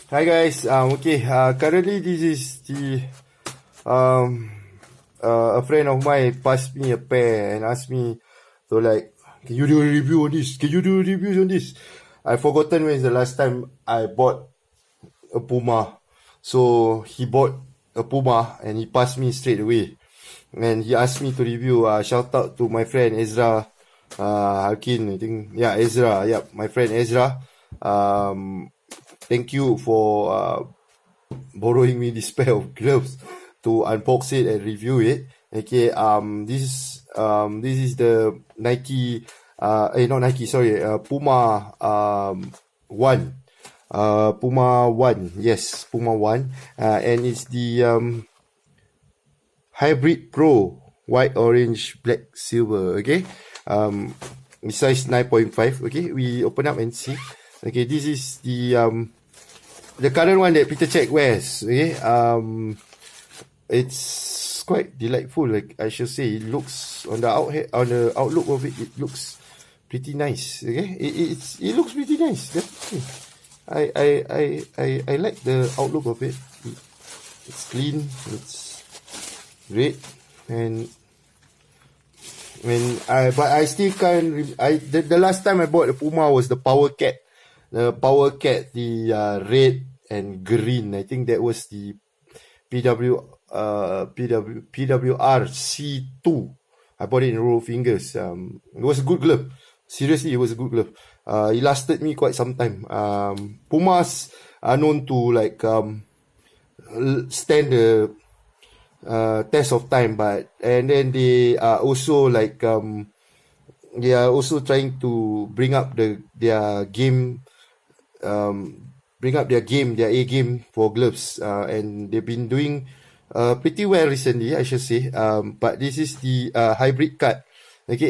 Hi guys. Currently this is the um a friend of mine passed me a pair and asked me to like, can you do a review on this? Can you do reviews on this? I forgotten when is the last time I bought a Puma. So he bought a Puma and he passed me straight away. And he asked me to review. Shout out to my friend Ezra Hakin. I think Ezra. Yep, my friend Ezra. Thank you for borrowing me this pair of gloves to unbox it and review it. Okay, this is the Nike, not Nike, sorry, Puma One, Puma One, yes, Puma One, and it's the Hybrid Pro, white, orange, black, silver. Okay, size 9.5. Okay, we open up and see. Okay, this is the current one that Peter Cech wears. Okay, it's quite delightful. Like I should say, it looks on the outlook of it, it looks pretty nice. Okay, it looks pretty nice. Definitely. I like the outlook of it. It's clean. It's red, and but I still can't. The last time I bought the Puma was the Power Cat. The Power Cat, the red and green. I think that was the PWR C2. I bought it in Roll Fingers. It was a good glove. Seriously, it was a good glove. It lasted me quite some time. Pumas are known to like stand the test of time, and then they are also like they are also trying to bring up their game, their A game for gloves, and they've been doing pretty well recently, I should say. But this is the hybrid cut. Okay,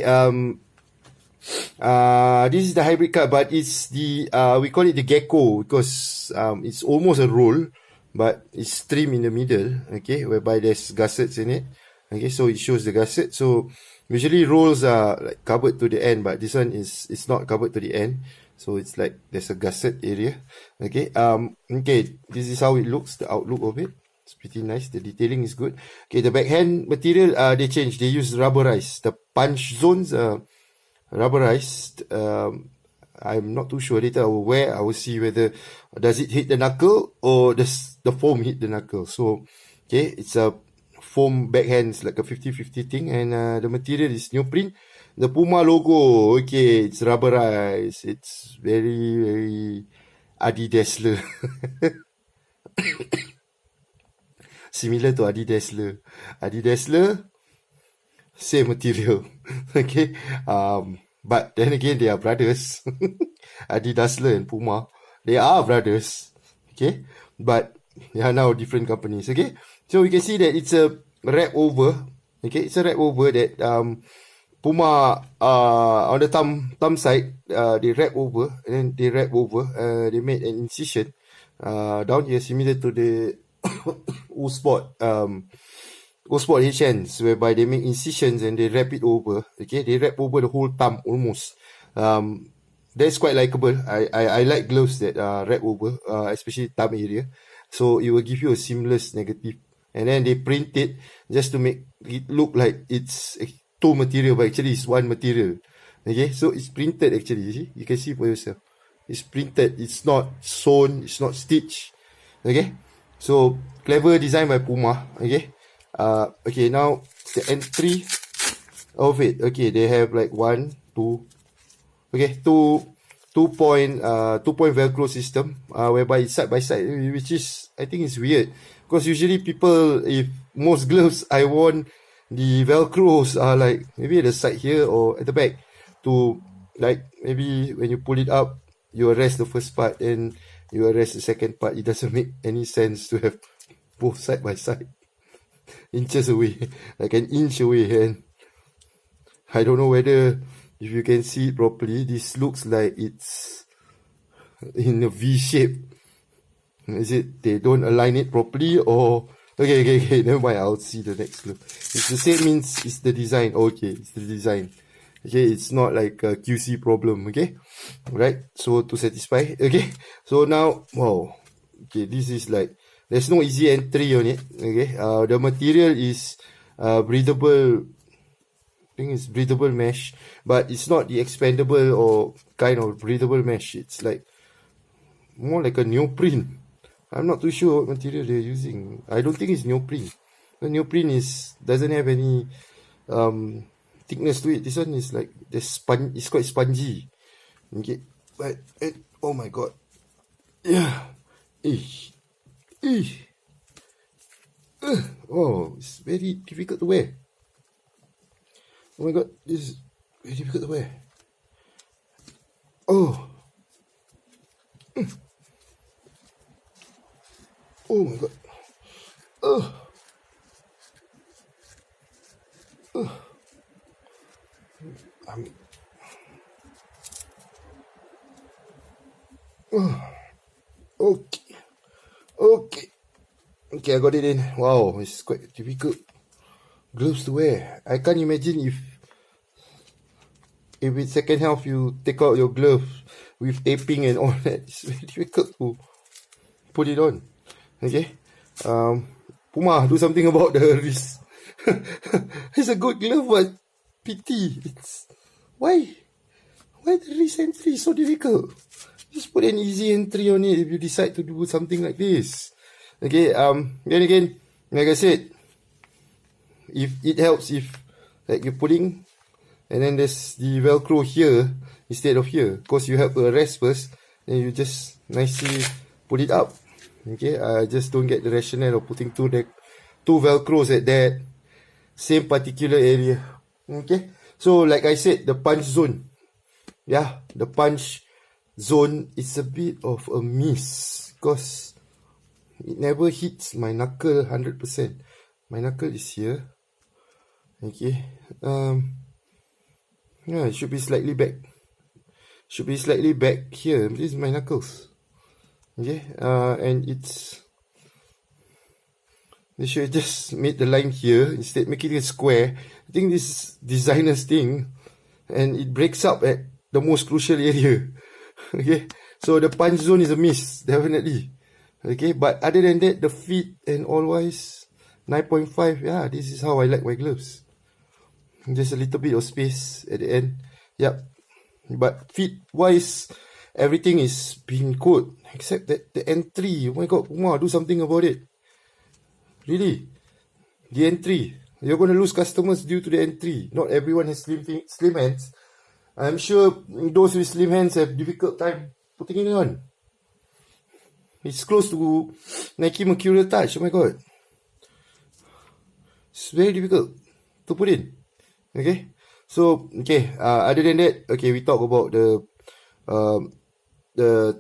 this is the hybrid cut, but it's the we call it the gecko because it's almost a roll, but it's trim in the middle. Okay, whereby there's gussets in it. Okay, so it shows the gusset. So usually rolls are like covered to the end, but this one is not covered to the end. So it's like there's a gusset area. Okay, okay, this is how it looks, the outlook of it. It's pretty nice. The detailing is good. Okay, the backhand material they changed. They use rubberized. The punch zones are rubberized. I'm not too sure. Later I will wear. I will see whether does it hit the knuckle or does the foam hit the knuckle. So okay, it's a foam backhands, like a 50-50 thing, and the material is neoprene. The Puma logo, okay, it's rubberized. It's very, very Adidasler. Similar to Adidasler. Adidasler, same material. Okay. But then again, they are brothers. Adidasler and Puma. They are brothers. Okay. But they are now different companies. Okay. So we can see that it's a wrap over. Okay. It's a wrap over that Puma on the thumb side, they wrap over, and then they wrap over. They made an incision down here, similar to the U-Sport U-Sport HNs, whereby they make incisions and they wrap it over. Okay, they wrap over the whole thumb almost. That's quite likable. I like gloves that wrap over, especially thumb area. So it will give you a seamless negative. And then they print it just to make it look like it's two material, but actually it's one material. Okay, so it's printed actually. You see, you can see for yourself. It's printed. It's not sewn. It's not stitched. Okay, so clever design by Puma. Okay, okay, now the entry of it. Okay, they have like 1, 2. Okay, two point Velcro system. Whereby it's side by side, which is I think it's weird because usually people, if most gloves I want, the velcros are like maybe at the side here or at the back to like maybe when you pull it up you arrest the first part and you arrest the second part. It doesn't make any sense to have both side by side inches away, like an inch away. And I don't know whether if you can see it properly, this looks like it's in a V shape. Is it they don't align it properly, or okay, never mind, I'll see the next clue. It's the same, means it's the design. Okay, it's the design. Okay, it's not like a QC problem. Okay, right? So to satisfy. Okay, so now, wow, Okay, this is like, there's no easy entry on it. Okay, the material is breathable. I think it's breathable mesh, but it's not the expandable or kind of breathable mesh. It's like more like a neoprene. I'm not too sure what material they're using. I don't think it's neoprene. The neoprene doesn't have any thickness to it. This one is like it's quite spongy. Okay, but oh my god, yeah, eesh, eesh. Oh, it's very difficult to wear. Oh my god, this is very difficult to wear. Oh. Oh my god. I'm, okay. Okay. Okay, I got it in. Wow, it's quite difficult gloves to wear. I can't imagine if in second half you take out your gloves with taping and all that. It's very difficult to put it on. Okay. Puma, do something about the wrist. It's a good glove, but pity. It's why the wrist entry is so difficult? Just put an easy entry on it if you decide to do something like this. Okay, then again, like I said, if it helps if like you're putting and then there's the velcro here instead of here, because you have to rest first, then you just nicely put it up. Okay, I just don't get the rationale of putting two velcros at that same particular area. Okay, so like I said, the punch zone, yeah, the punch zone is a bit of a miss because it never hits my knuckle 100%. My knuckle is here. Okay. Yeah, it should be slightly back. Should be slightly back here. This is my knuckles. Okay. And they should just made the line here instead making it square. I think this designer's thing, and it breaks up at the most crucial area. Okay. So the punch zone is a miss, definitely. Okay, but other than that, the fit and all wise, 9.5. Yeah, this is how I like my gloves. Just a little bit of space at the end. Yep. But fit wise, everything is being good except that the entry. Oh my god, Puma, do something about it. Really, the entry. You're going to lose customers due to the entry. Not everyone has slim hands. I'm sure those with slim hands have difficult time putting it on. It's close to Nike Mercurial Touch. Oh my god. It's very difficult to put in. Okay. So, okay. Other than that, okay, we talk about the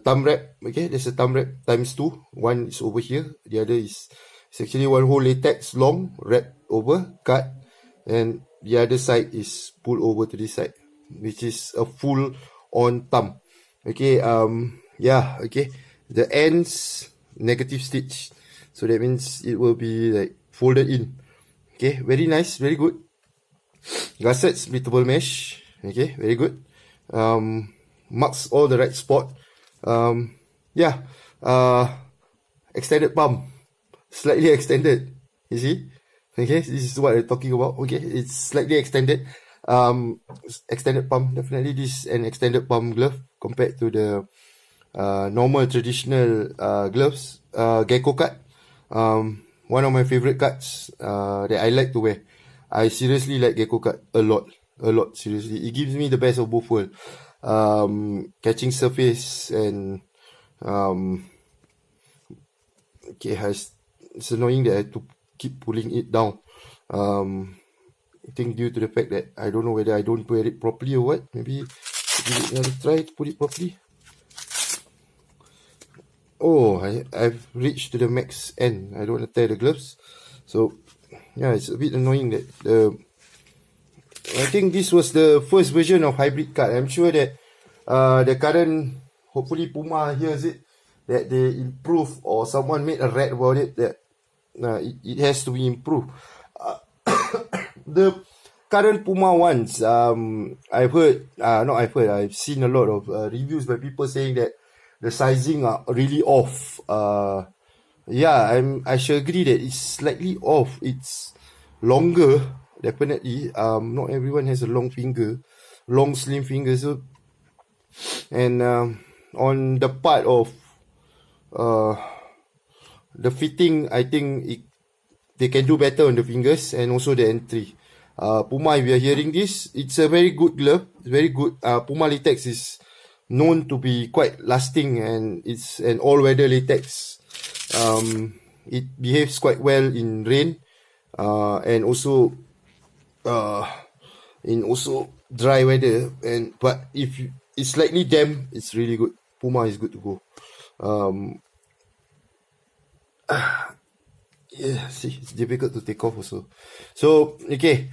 thumb wrap. Okay, there's a thumb wrap times 2. One is over here. The other is actually one whole latex long, wrap over, cut. And the other side is pulled over to this side, which is a full on thumb. Okay, yeah, okay. The ends negative stitch, so that means it will be like folded in. Okay, very nice, very good. Gusset splittable mesh. Okay, very good. Marks all the right spot. Yeah. Extended palm, slightly extended. You see? Okay, this is what I'm talking about. Okay, it's slightly extended. Extended palm. Definitely, this is an extended palm glove compared to the normal traditional gloves. Gecko cut, one of my favorite cuts that I like to wear. I seriously like Gecko cut a lot, seriously. It gives me the best of both worlds. Catching surface and okay, it's annoying that I have to keep pulling it down. I think due to the fact that I don't know whether I don't wear it properly or what. Maybe give it another try to put it properly. Oh, I've reached to the max end. I don't want to tear the gloves. So, yeah, it's a bit annoying that I think this was the first version of hybrid cut. I'm sure that the current, hopefully Puma hears it, that they improve or someone made a rant about it, that it has to be improved. The current Puma ones, I've seen a lot of reviews by people saying that the sizing are really off. Yeah, I should agree that it's slightly off. It's longer, definitely. Not everyone has a long slim finger. So, and on the part of the fitting, I think they can do better on the fingers and also the entry. Puma, if you are hearing this, it's a very good glove. It's very good. Puma latex is known to be quite lasting, and it's an all-weather latex. It behaves quite well in rain, and also in also dry weather. But if it's slightly damp, it's really good. Puma is good to go. Yeah, see, it's difficult to take off also. So, okay,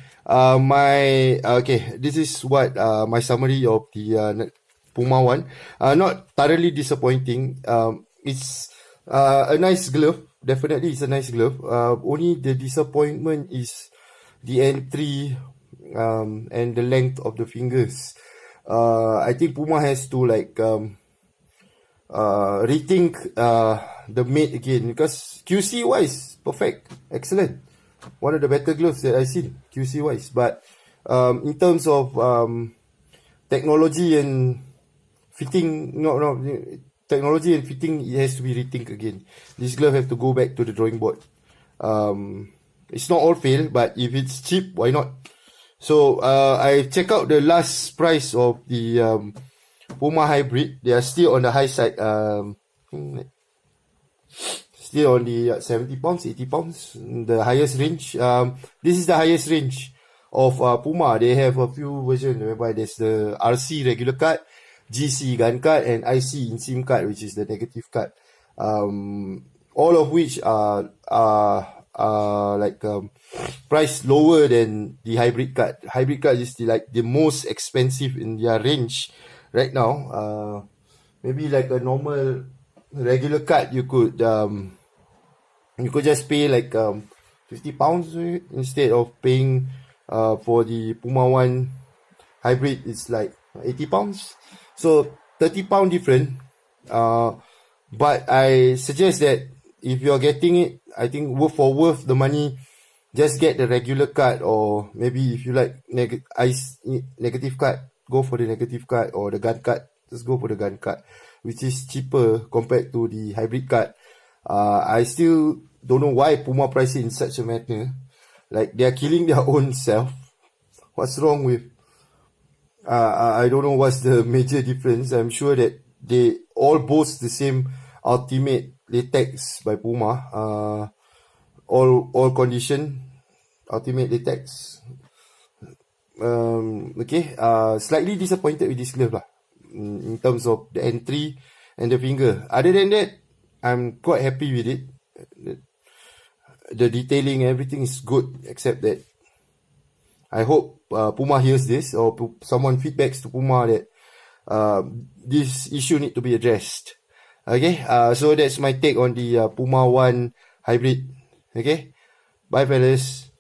this is what my summary of the Puma one. Not thoroughly disappointing. It's a nice glove. Definitely, it's a nice glove. Only the disappointment is the entry and the length of the fingers. I think Puma has to rethink the mate again, because QC wise, perfect, excellent, one of the better gloves that I've seen QC wise. But in terms of technology and fitting, technology and fitting, it has to be rethink again. This glove have to go back to the drawing board. It's not all fail, but if it's cheap, why not? So I check out the last price of the Puma Hybrid. They are still on the high side. Still on the 70 pounds, 80 pounds, the highest range. This is the highest range of Puma. They have a few versions whereby there's the RC regular cut, GC gun cut, and IC in SIM cut, which is the negative cut. All of which are priced lower than the hybrid cut. Hybrid cut is the most expensive in their range right now. Maybe like a normal regular cut, you could just pay like 50 pounds instead of paying for the Puma one hybrid. It's like 80 pounds, so 30 pound different. But I suggest that if you're getting it, I think worth the money, just get the regular cut, or maybe if you like negative cut, go for the negative cut, or the gun cut, just go for the gun cut, which is cheaper compared to the hybrid cut. I still don't know why Puma price it in such a manner. Like, they are killing their own self. What's wrong with? I don't know what's the major difference. I'm sure that they all boast the same ultimate latex by Puma. All condition ultimate latex. Slightly disappointed with this glove lah, in terms of the entry and the finger. Other than that, I'm quite happy with it. The detailing, everything is good, except that I hope Puma hears this, or someone feedbacks to Puma that this issue need to be addressed. Okay, so that's my take on the Puma One Hybrid. Okay, bye fellas.